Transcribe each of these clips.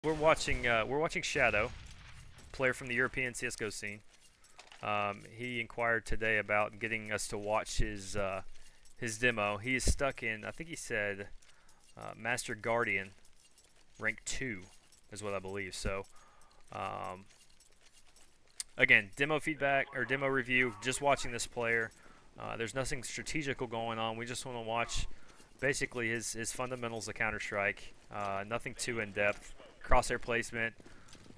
We're watching Shadow, player from the European CS:GO scene. He inquired today about getting us to watch his demo. He is stuck in, I think he said, Master Guardian, rank 2, is what I believe. So, um, again, demo feedback or demo review. Just watching this player. There's nothing strategical going on. We just want to watch basically his fundamentals of Counter Strike. Nothing too in depth. Crosshair placement,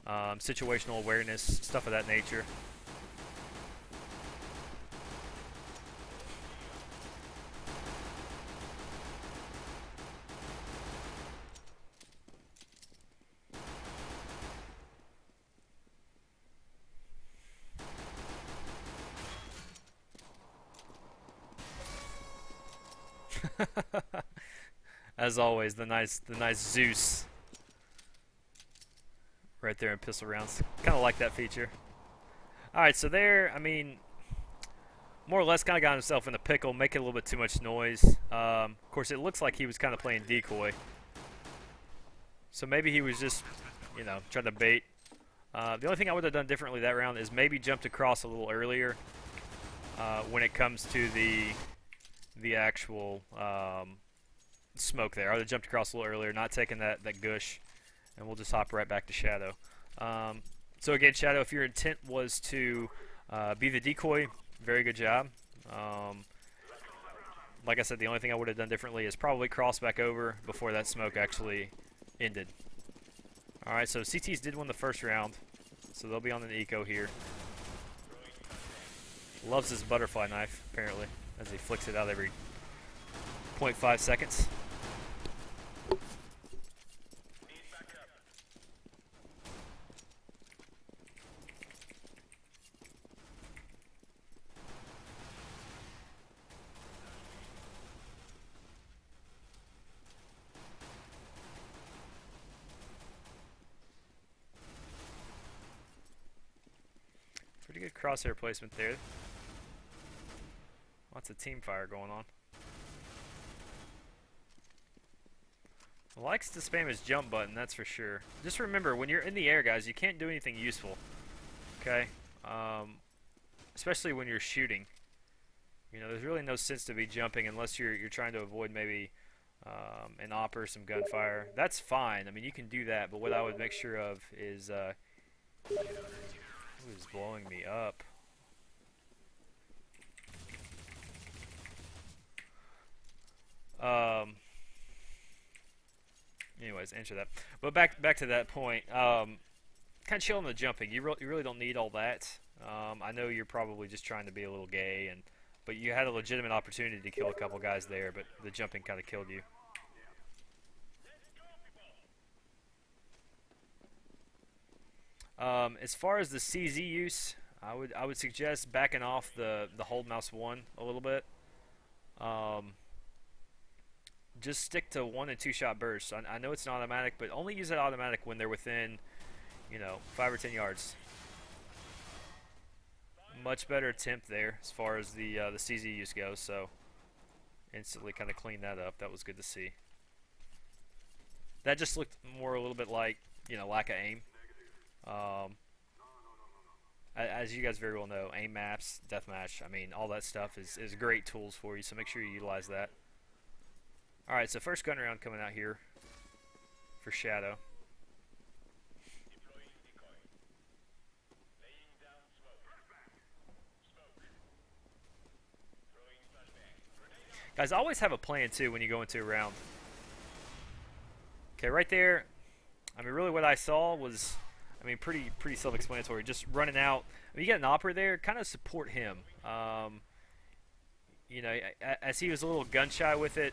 situational awareness, stuff of that nature. As always, the nice Zeus right there in pistol rounds. Kind of like that feature. All right, so there, I mean, more or less kind of got himself in a pickle, making a little bit too much noise. Of course, it looks like he was kind of playing decoy. So maybe he was just, trying to bait. The only thing I would have done differently that round is maybe jumped across a little earlier when it comes to the actual smoke there. I would have jumped across a little earlier, not taking that gush, and we'll just hop right back to Shadow. So again, Shadow, if your intent was to be the decoy, very good job. Like I said, the only thing I would have done differently is probably cross back over before that smoke actually ended. Alright, so CTs did win the first round, so they'll be on an eco here. Loves his butterfly knife, apparently, as he flicks it out every 0.5 seconds. Pretty good crosshair placement there. Lots of team fire going on. Likes to spam his jump button, that's for sure. Just remember, when you're in the air, guys, you can't do anything useful. Okay? Especially when you're shooting. There's really no sense to be jumping unless you're trying to avoid maybe an op or some gunfire. That's fine. I mean, you can do that, but what I would make sure of is who's blowing me up? Anyways, answer that. But back to that point. Kind of chill on the jumping. You really don't need all that. I know you're probably just trying to be a little gay, but you had a legitimate opportunity to kill a couple guys there, but the jumping kind of killed you. As far as the CZ use, I would suggest backing off the hold mouse 1 a little bit. Just stick to 1 and 2 shot bursts. I know it's an automatic, but only use that automatic when they're within, 5 or 10 yards. Much better attempt there as far as the CZ use goes. So instantly kind of cleaned that up. That was good to see. That just looked more a little bit like lack of aim. As you guys very well know, aim maps, deathmatch, I mean, all that stuff is great tools for you, so make sure you utilize that. Alright, so first gun round coming out here for Shadow. Guys, always have a plan, too, when you go into a round. Okay, right there, I mean, really what I saw was, I mean, pretty self-explanatory. Just running out. I mean, you got an opera there, kind of support him. As he was a little gun-shy with it,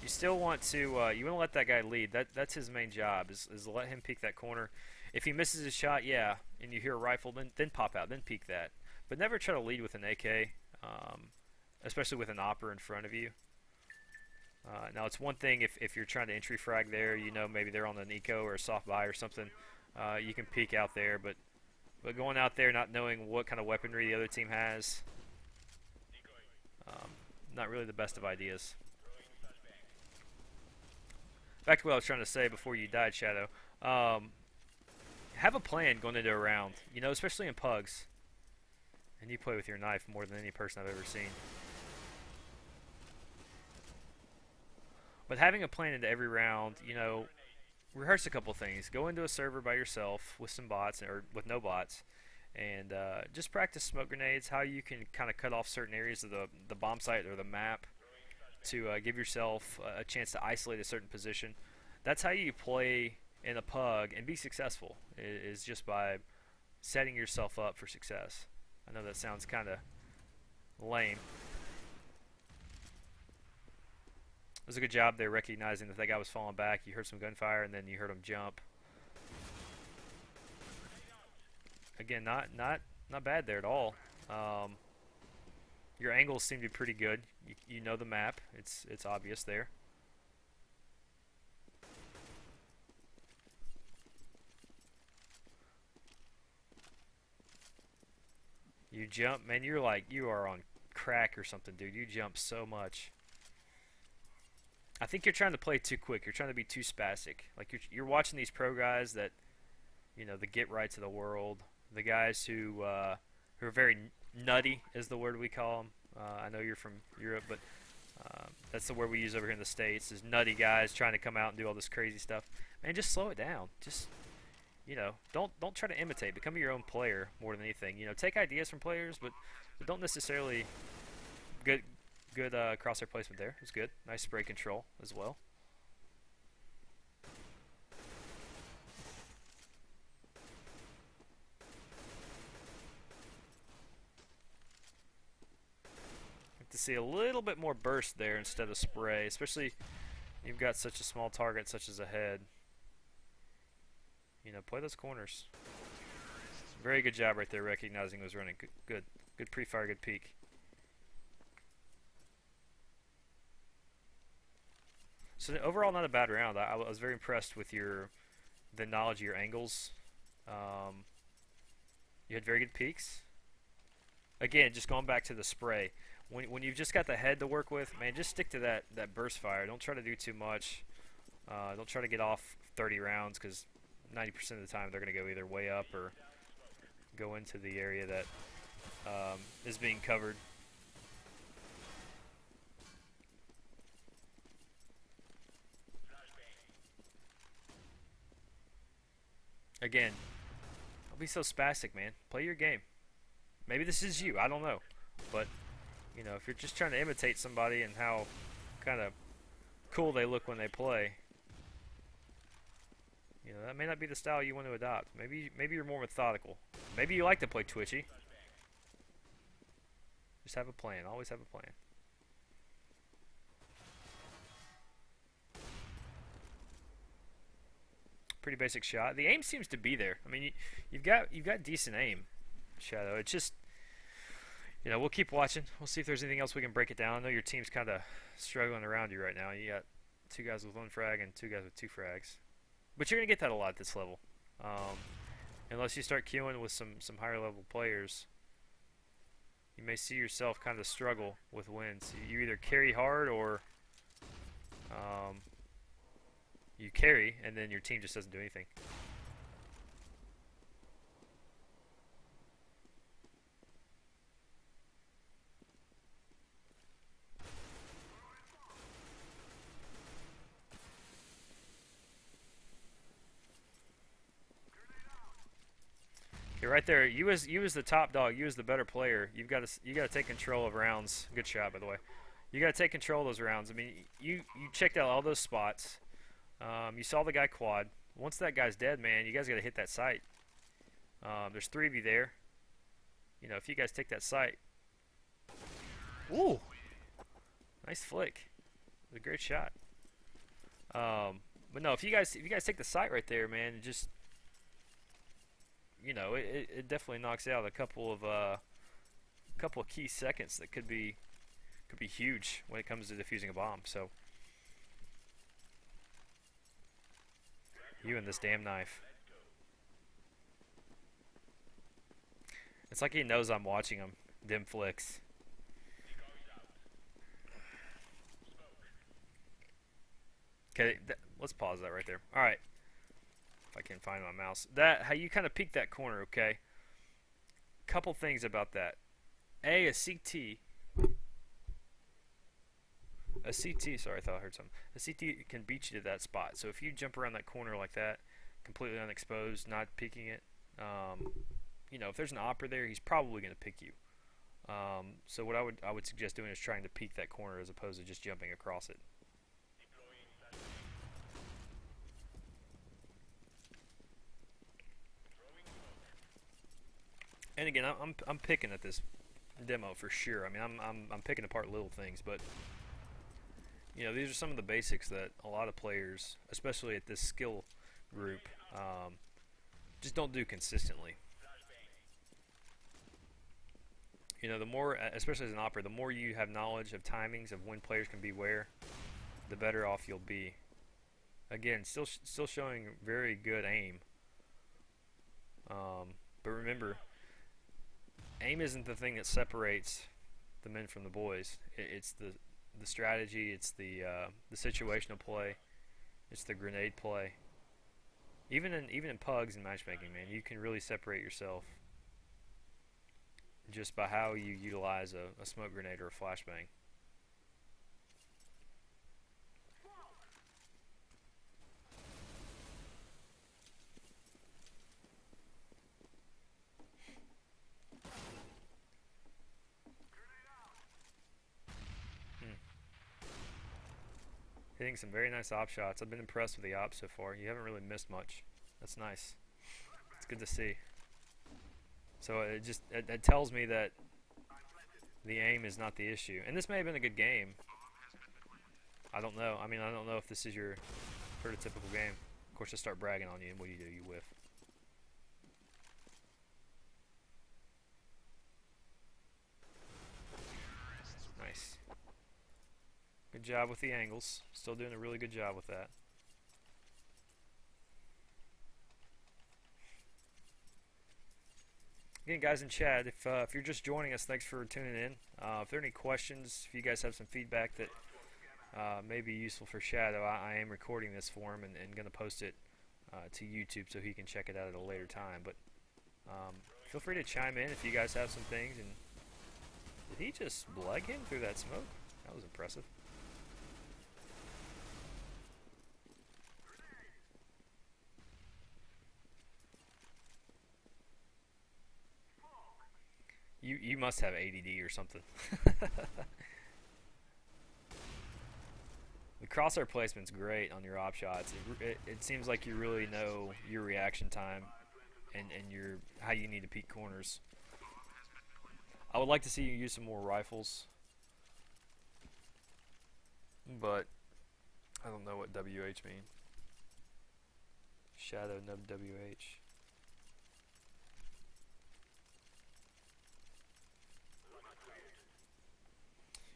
you still want to, you want to let that guy lead. That's his main job, is to let him peek that corner. If he misses his shot, yeah, and you hear a rifle, then pop out, then peek that. But never try to lead with an AK. Especially with an opera in front of you. Now, it's one thing if you're trying to entry frag there, maybe they're on an eco or a soft buy or something, you can peek out there, but going out there not knowing what kind of weaponry the other team has, not really the best of ideas. Back to what I was trying to say before you died, Shadow. Um, have a plan going into a round. You know, especially in pugs. And you play with your knife more than any person I've ever seen. But having a plan into every round, you know, rehearse a couple things. Go into a server by yourself with some bots or with no bots, and just practice smoke grenades. How you can kind of cut off certain areas of the bomb site or the map to give yourself a chance to isolate a certain position. That's how you play in a pug and be successful. Is just by setting yourself up for success. I know that sounds kind of lame. It was a good job there recognizing that guy was falling back. You heard some gunfire and then you heard him jump. Again, not bad there at all. Your angles seem to be pretty good. You know the map. It's obvious there. You jump, man. You're like you are on crack or something, dude. You jump so much. I think you're trying to play too quick. You're trying to be too spastic. Like you're watching these pro guys that, you know, the get rights of the world, the guys who are very nutty is the word we call them. I know you're from Europe, but that's the word we use over here in the States. Is nutty guys trying to come out and do all this crazy stuff. Man, just slow it down. Just, you know, don't try to imitate. Become your own player more than anything. You know, take ideas from players, but don't necessarily good crosshair placement there. It was good. Nice spray control as well. Like to see a little bit more burst there instead of spray, especially you've got such a small target such as a head. You know, play those corners. Very good job right there recognizing he was running. Good pre-fire, good peek. So overall, not a bad round. I was very impressed with the knowledge of your angles. You had very good peaks. Again, just going back to the spray. When you've just got the head to work with, man, just stick to that burst fire. Don't try to do too much. Don't try to get off 30 rounds because 90% of the time they're going to go either way up or go into the area that is being covered. Again, don't be so spastic, man. Play your game. Maybe this is you. I don't know. But, you know, if you're just trying to imitate somebody and how kind of cool they look when they play, you know, that may not be the style you want to adopt. Maybe you're more methodical. Maybe you like to play twitchy. Just have a plan. Always have a plan. Pretty basic shot. The aim seems to be there. I mean, you've got decent aim, Shadow. It's just, you know, we'll keep watching. We'll see if there's anything else we can break it down. I know your team's kind of struggling around you right now. You got 2 guys with 1 frag and 2 guys with 2 frags. But you're going to get that a lot at this level. Unless you start queuing with some higher level players, you may see yourself kind of struggle with wins. You either carry hard or you carry and then your team just doesn't do anything. You're right there. You as the top dog. You as the better player. You got to take control of rounds. Good shot, by the way. You got to take control of those rounds. I mean, you checked out all those spots. You saw the guy quad. Once that guy's dead, man, you guys got to hit that site. There's 3 of you there. You know, if you guys take that site. Ooh, nice flick. It was a great shot. But no, if you guys take the site right there, man, just, you know, it definitely knocks out a couple of key seconds that could be huge when it comes to defusing a bomb. So you and this damn knife. It's like he knows I'm watching him. Dim flicks. Okay, let's pause that right there. All right. If I can find my mouse. That how you kind of peek that corner, okay? Couple things about that. A CT. A CT, sorry, I thought I heard something. A CT can beat you to that spot. So if you jump around that corner like that, completely unexposed, not peeking it, you know, if there's an opera there, he's probably going to pick you. So what I would suggest doing is trying to peek that corner as opposed to just jumping across it. And again, I'm picking at this demo for sure. I mean, I'm picking apart little things, but you know, these are some of the basics that a lot of players, especially at this skill group, just don't do consistently. You know, the more, especially as an operator, the more you have knowledge of timings of when players can be where, the better off you'll be. Again, still showing very good aim. But remember, aim isn't the thing that separates the men from the boys. It's the strategy. It's the situational play. It's the grenade play. Even in pugs and matchmaking, man, you can really separate yourself just by how you utilize a smoke grenade or a flashbang. Hitting some very nice op shots. I've been impressed with the op so far. You haven't really missed much. That's nice. It's good to see. So it tells me that the aim is not the issue. And this may have been a good game. I don't know. I mean, I don't know if this is your prototypical game. Of course, I start bragging on you, and what do? You whiff. Nice. Good job with the angles. Still doing a really good job with that. Again, guys in chat, if you're just joining us, thanks for tuning in. If there are any questions, if you guys have some feedback that may be useful for Shadow, I am recording this for him and going to post it to YouTube so he can check it out at a later time. But feel free to chime in if you guys have some things. And did he just leg him through that smoke? That was impressive. You must have ADD or something. The crosshair placement's great on your op shots. It seems like you really know your reaction time and your how you need to peek corners. I would like to see you use some more rifles, but I don't know what WH mean. Shadow nub WH.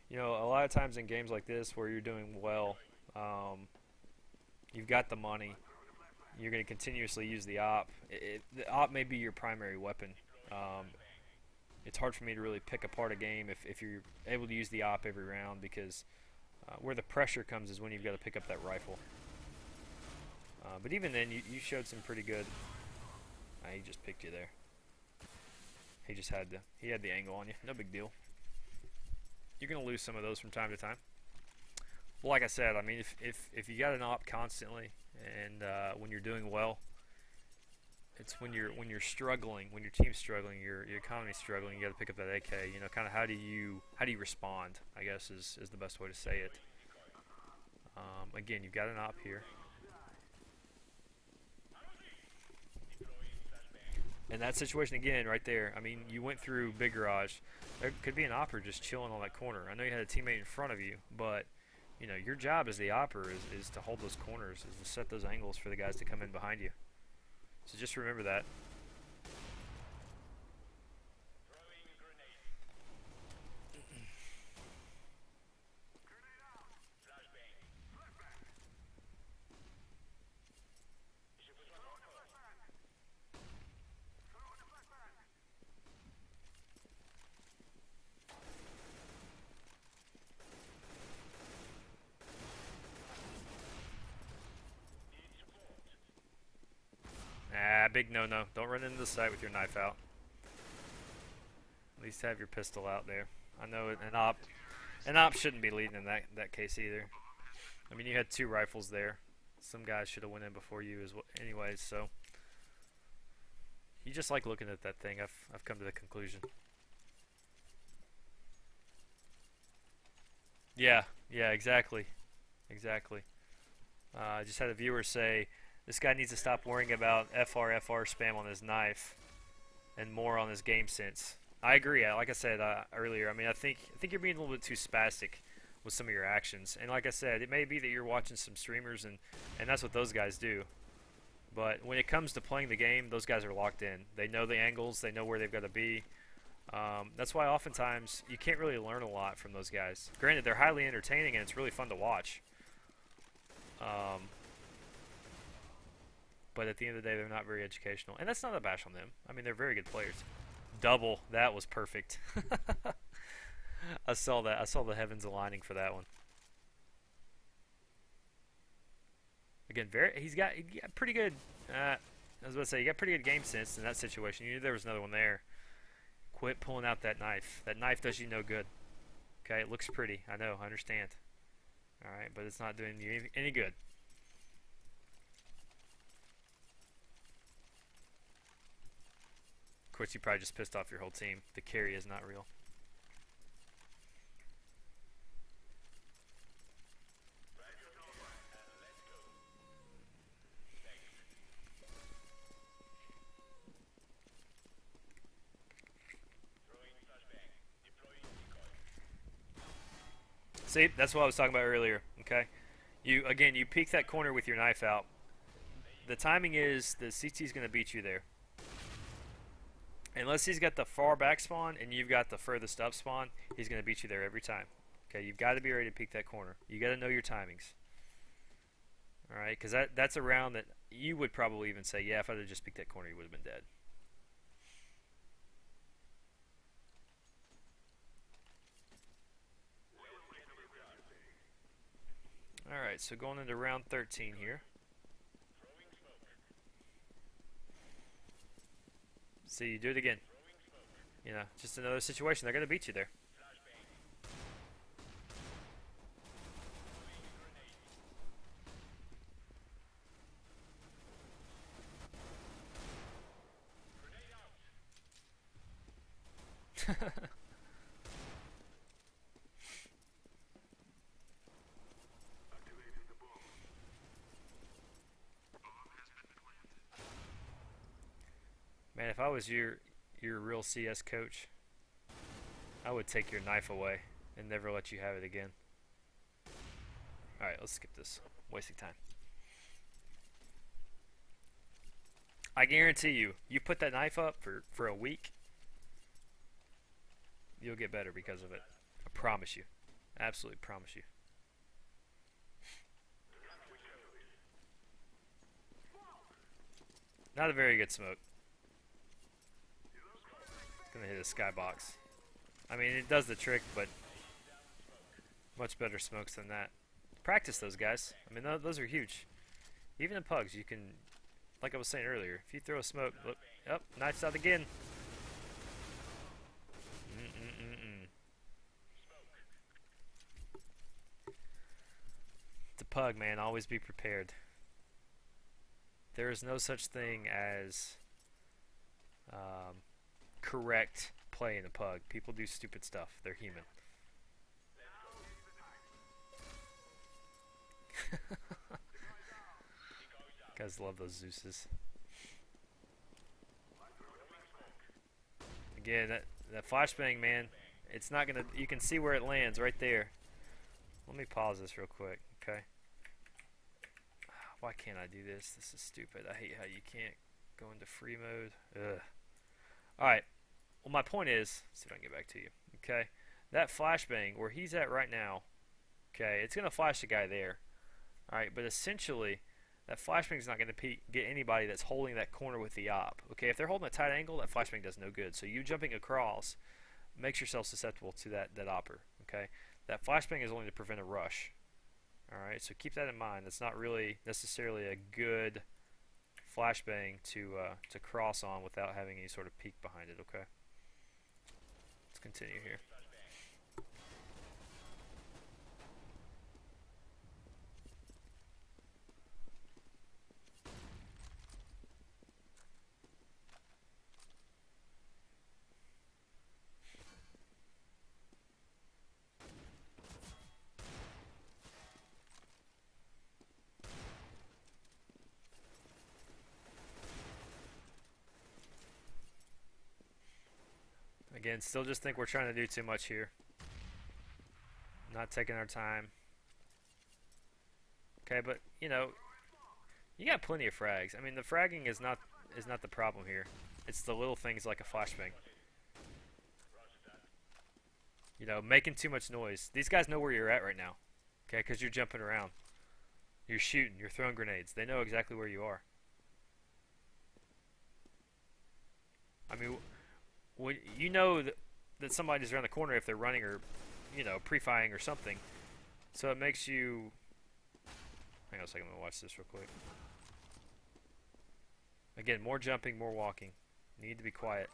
You know, a lot of times in games like this where you're doing well, you've got the money, you're going to continuously use the op. The op may be your primary weapon. It's hard for me to really pick apart a game if you're able to use the op every round, because where the pressure comes is when you've got to pick up that rifle. But even then, you showed some pretty good... he just picked you there. He had the angle on you. No big deal. You're going to lose some of those from time to time. Well, like I said, I mean, if you got an op constantly, and when you're doing well, it's when you're struggling, when your team's struggling, your economy's struggling, you got to pick up that AK. You know, kind of how do you respond, I guess is the best way to say it. Again, you've got an op here. In that situation again, right there, I mean, you went through big garage. There could be an opper just chilling on that corner. I know you had a teammate in front of you, but you know your job as the opper is to hold those corners, is to set those angles for the guys to come in behind you. So just remember that. Yeah, big no-no. Don't run into the site with your knife out. At least have your pistol out there. I know an op shouldn't be leading in that case either. I mean, you had 2 rifles there. Some guys should have went in before you as well. Anyways, so you just like looking at that thing. I've come to the conclusion. Yeah, yeah, exactly, exactly. I just had a viewer say this guy needs to stop worrying about FR spam on his knife and more on his game sense. I agree. Like I said earlier, I mean, I think you're being a little bit too spastic with some of your actions. And like I said, it may be that you're watching some streamers and that's what those guys do. But when it comes to playing the game, those guys are locked in. They know the angles. They know where they've got to be. That's why oftentimes you can't really learn a lot from those guys. Granted, they're highly entertaining and it's really fun to watch. But at the end of the day, they're not very educational. And that's not a bash on them. I mean, they're very good players. Double. That was perfect. I saw that. I saw the heavens aligning for that one. Again, he's got pretty good. I was about to say, you got pretty good game sense in that situation. You knew there was another one there. Quit pulling out that knife. That knife does you no good. Okay, it looks pretty. I know. I understand. All right, but it's not doing you any good. Of course, you probably just pissed off your whole team. The carry is not real. See, that's what I was talking about earlier. Okay, you peek that corner with your knife out. The timing is the CT is going to beat you there. Unless he's got the far back spawn and you've got the furthest up spawn, he's going to beat you there every time. Okay, you've got to be ready to peek that corner. You got to know your timings. All right, because that's a round that you would probably even say, yeah, if I'd have just peeked that corner, he would have been dead. All right, so going into round 13 here. See, you do it again. You know, just another situation. They're going to beat you there. Man, if I was your real CS coach, I would take your knife away and never let you have it again. Alright, let's skip this. Wasting time. I guarantee you, you put that knife up for a week, you'll get better because of it. I promise you. Absolutely promise you. Not a very good smoke. Gonna hit a skybox. I mean, it does the trick, but much better smokes than that. Practice those guys. I mean, those are huge. Even in pugs, you can, like I was saying earlier, if you throw a smoke, look, oh, knife's out again. The pug, man, always be prepared. There is no such thing as correct play in a pug. People do stupid stuff. They're human. Guys love those Zeuses. Again, that flashbang, man, it's not gonna. You can see where it lands right there. Let me pause this real quick, okay? Why can't I do this? This is stupid. I hate how you can't go into free mode. Ugh. Alright. Well, my point is, let's see if I can get back to you. Okay? That flashbang, where he's at right now, okay, it's going to flash the guy there. Alright, but essentially, that flashbang is not going to get anybody that's holding that corner with the op. Okay, if they're holding a tight angle, that flashbang does no good. So you jumping across makes yourself susceptible to that opper. Okay? That flashbang is only to prevent a rush. Alright, so keep that in mind. That's not really necessarily a good flashbang to cross on without having any sort of peek behind it. Okay. Let's continue here. Again, still just think we're trying to do too much here. Not taking our time. Okay, but you know, you got plenty of frags. I mean, the fragging is not the problem here. It's the little things like a flashbang. You know, making too much noise. These guys know where you're at right now. Okay, because you're jumping around. You're shooting. You're throwing grenades. They know exactly where you are. I mean, when you know that somebody's around the corner if they're running or, you know, pre-firing or something. So it makes you... Hang on a second, I'm going to watch this real quick. Again, more jumping, more walking. You need to be quiet.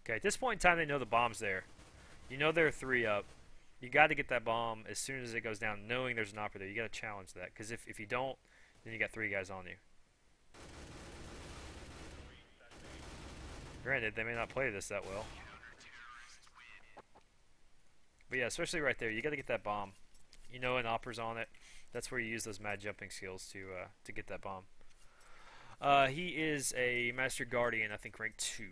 Okay, at this point in time, they know the bomb's there. You know there are 3 up. You got to get that bomb as soon as it goes down, knowing there's an operator there. You got to challenge that, because if you don't, then you got 3 guys on you. Granted, they may not play this that well. But yeah, especially right there, you got to get that bomb. You know an opera's on it. That's where you use those mad jumping skills to get that bomb. He is a Master Guardian, I think rank 2.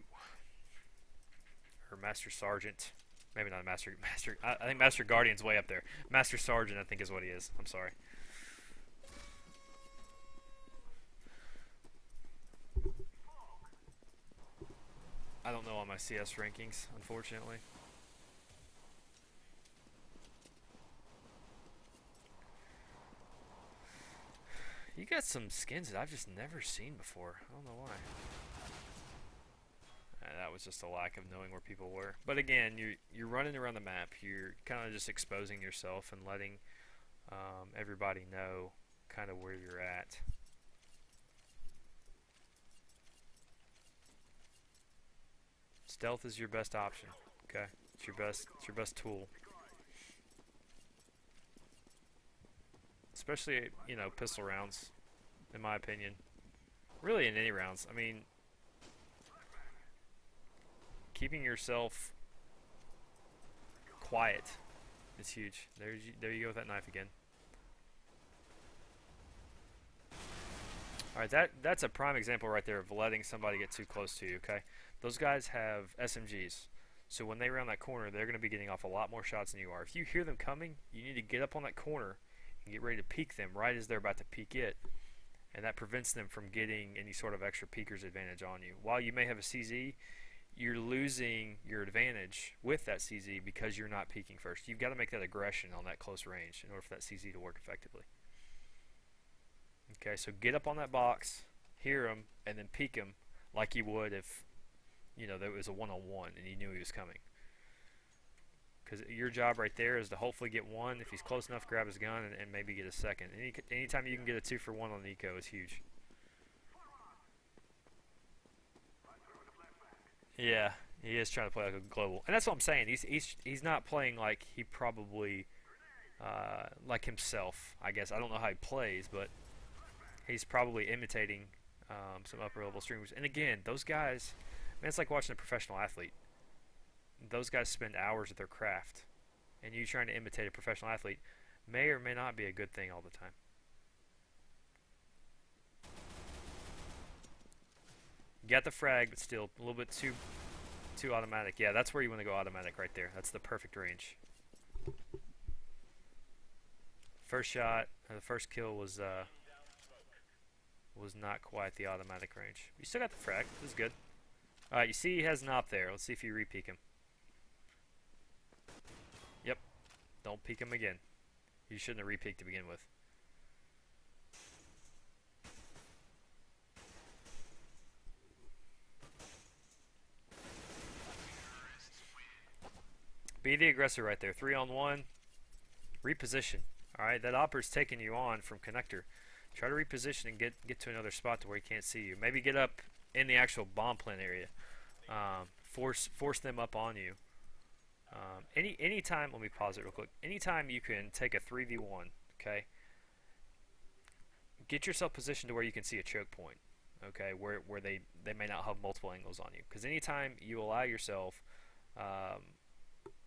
Or Master Sergeant. Maybe not a Master... I think Master Guardian's way up there. Master Sergeant, I think, is what he is. I'm sorry. I don't know all my CS rankings, unfortunately. You got some skins that I've just never seen before. I don't know why. That was just a lack of knowing where people were. But again, you're running around the map. You're kind of just exposing yourself and letting everybody know kind of where you're at. Stealth is your best option. Okay, it's your best tool. Especially, you know, pistol rounds, in my opinion. Really in any rounds. I mean, keeping yourself quiet is huge. There you go with that knife again. Alright, that's a prime example right there of letting somebody get too close to you, okay? Those guys have SMGs. So when they round that corner, they're going to be getting off a lot more shots than you are. If you hear them coming, you need to get up on that corner and get ready to peek them right as they're about to peek it. And that prevents them from getting any sort of extra peeker's advantage on you. While you may have a CZ, you're losing your advantage with that CZ because you're not peeking first. You've got to make that aggression on that close range in order for that CZ to work effectively. Okay, so get up on that box, hear him, and then peek him like you would if, you know, there was a one-on-one and you knew he was coming. Because your job right there is to hopefully get one. If he's close enough, grab his gun and maybe get a second. Anytime you can get a 2-for-1 on the eco is huge. Yeah, he is trying to play like a global, and that's what I'm saying. He's not playing like he probably like himself. I guess I don't know how he plays, but he's probably imitating some upper level streamers. And again, those guys, man, it's like watching a professional athlete. Those guys spend hours at their craft, and you trying to imitate a professional athlete may or may not be a good thing all the time. You got the frag, but still a little bit too automatic. Yeah, that's where you want to go automatic right there. That's the perfect range. First shot, the first kill was not quite the automatic range. You still got the frag. This is good. Alright, you see he has an op there. Let's see if you re-peek him. Yep. Don't peek him again. You shouldn't have re-peeked to begin with. Be the aggressor right there. 3-on-1. Reposition. Alright, that opera's taking you on from connector. Try to reposition and get to another spot to where he can't see you. Maybe get up in the actual bomb plant area. Force them up on you. Anytime, let me pause it real quick. Anytime you can take a 3v1, okay, get yourself positioned to where you can see a choke point, okay, where they may not have multiple angles on you. Because anytime you allow yourself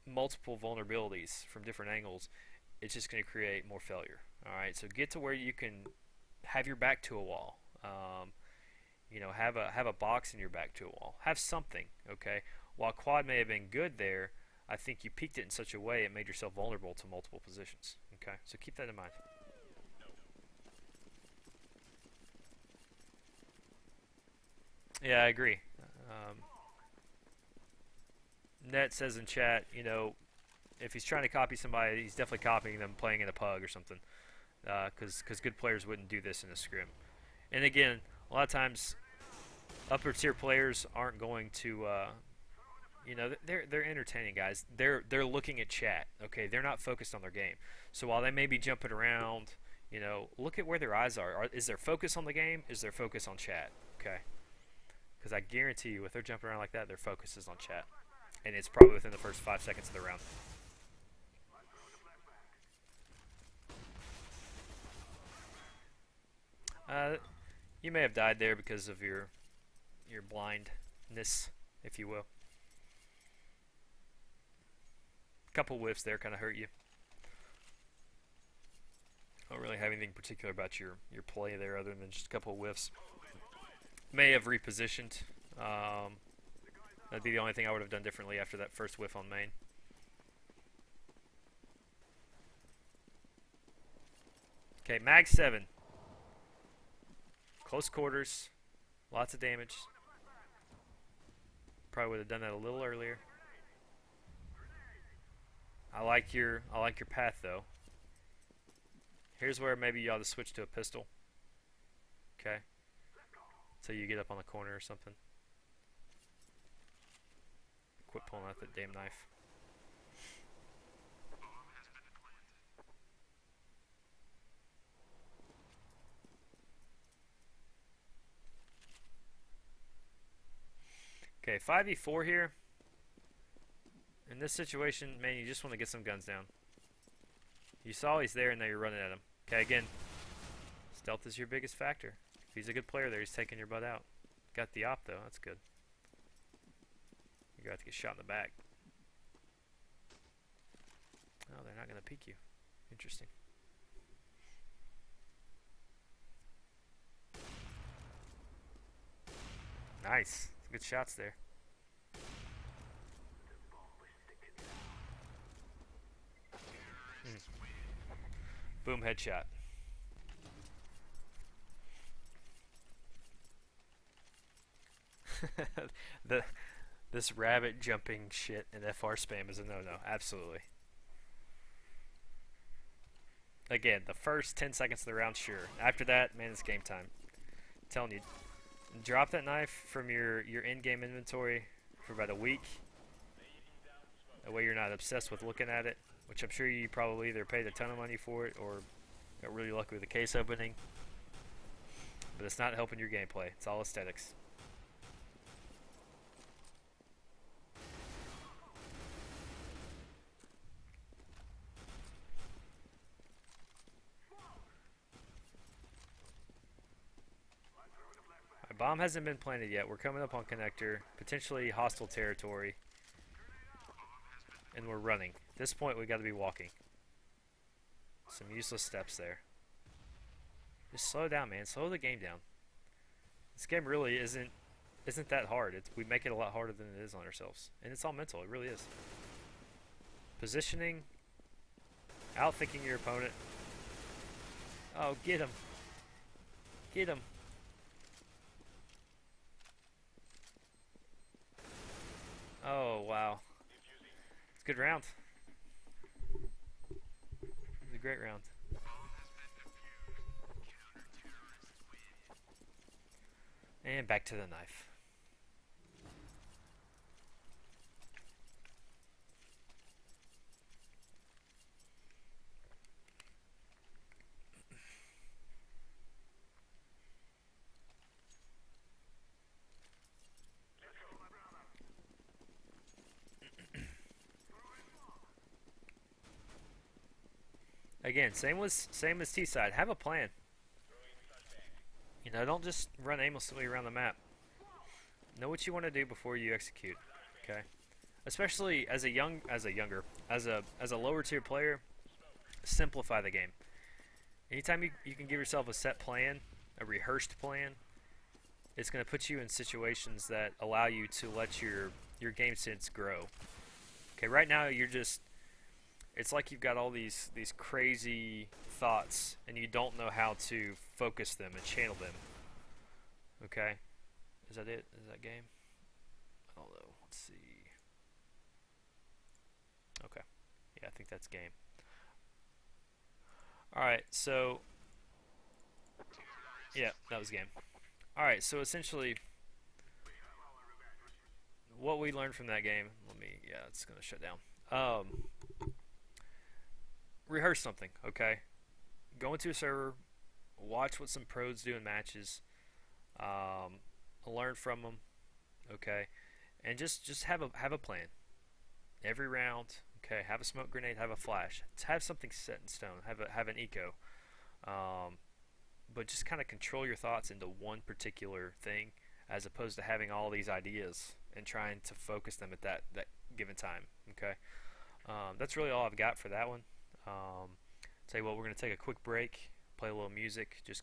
multiple vulnerabilities from different angles, it's just going to create more failure. Alright, so get to where you can have your back to a wall. You know, have a box in your back to a wall. Have something, okay? While quad may have been good there, I think you peaked it in such a way it made yourself vulnerable to multiple positions. Okay, so keep that in mind. Yeah, I agree. Net says in chat, you know, if he's trying to copy somebody, he's definitely copying them playing in a pug or something. Because good players wouldn't do this in a scrim. And again, a lot of times, upper tier players aren't going to, you know, they're entertaining guys. They're looking at chat. Okay, they're not focused on their game. So while they may be jumping around, you know, look at where their eyes are. Is their focus on the game? Is their focus on chat? Okay, because I guarantee you, if they're jumping around like that, their focus is on chat, and it's probably within the first 5 seconds of the round. You may have died there because of your blindness, if you will. A couple whiffs there kind of hurt you. I don't really have anything particular about your play there other than just a couple of whiffs. May have repositioned. That'd be the only thing I would have done differently after that first whiff on main. Okay, mag 7. Close quarters, lots of damage. Probably would have done that a little earlier. I like your path though. Here's where maybe you ought to switch to a pistol. Okay. So you get up on the corner or something. Quit pulling out that damn knife. Okay, 5v4 here. In this situation, man, you just want to get some guns down. You saw he's there and now you're running at him. Okay, again, stealth is your biggest factor. If he's a good player there, he's taking your butt out. Got the op though, that's good. You're going to have to get shot in the back. Oh, they're not going to peek you. Interesting. Nice. Good shots there. Boom, headshot. This rabbit jumping shit and FR spam is a no-no. Absolutely. Again, the first 10 seconds of the round, sure. After that, man, it's game time. I'm telling you, drop that knife from your in-game inventory for about a week. That way you're not obsessed with looking at it, which I'm sure you probably either paid a ton of money for it or got really lucky with the case opening. But it's not helping your gameplay. It's all aesthetics. Bomb hasn't been planted yet. We're coming up on connector, potentially hostile territory, and we're running. At this point, we got to be walking. Some useless steps there. Just slow down, man. Slow the game down. This game really isn't that hard. We make it a lot harder than it is on ourselves, and it's all mental. It really is. Positioning, outthinking your opponent. Oh, get him! Get him! Oh, wow. It's a good round. It's a great round. And back to the knife. again, same as T side. Have a plan. You know, don't just run aimlessly around the map. Know what you want to do before you execute. Okay. Especially as a as a lower tier player, simplify the game. Anytime you can give yourself a set plan, a rehearsed plan, it's going to put you in situations that allow you to let your game sense grow. Okay, right now you're just, it's like you've got all these crazy thoughts and you don't know how to focus them and channel them. Okay, is that it? Is that game? I don't know. Let's see. Okay, yeah, I think that's game. All right, so yeah, that was game. All right, so essentially, what we learned from that game. Let me. Yeah, it's gonna shut down. Rehearse something. Okay, go into a server, watch what some pros do in matches, learn from them. Okay, and just have a plan every round. Okay, have a smoke grenade, have a flash, have something set in stone, have an eco, um, but just kind of control your thoughts into one particular thing, as opposed to having all these ideas and trying to focus them at that given time. Okay, that's really all I've got for that one. Tell you what, we're gonna take a quick break, play a little music, just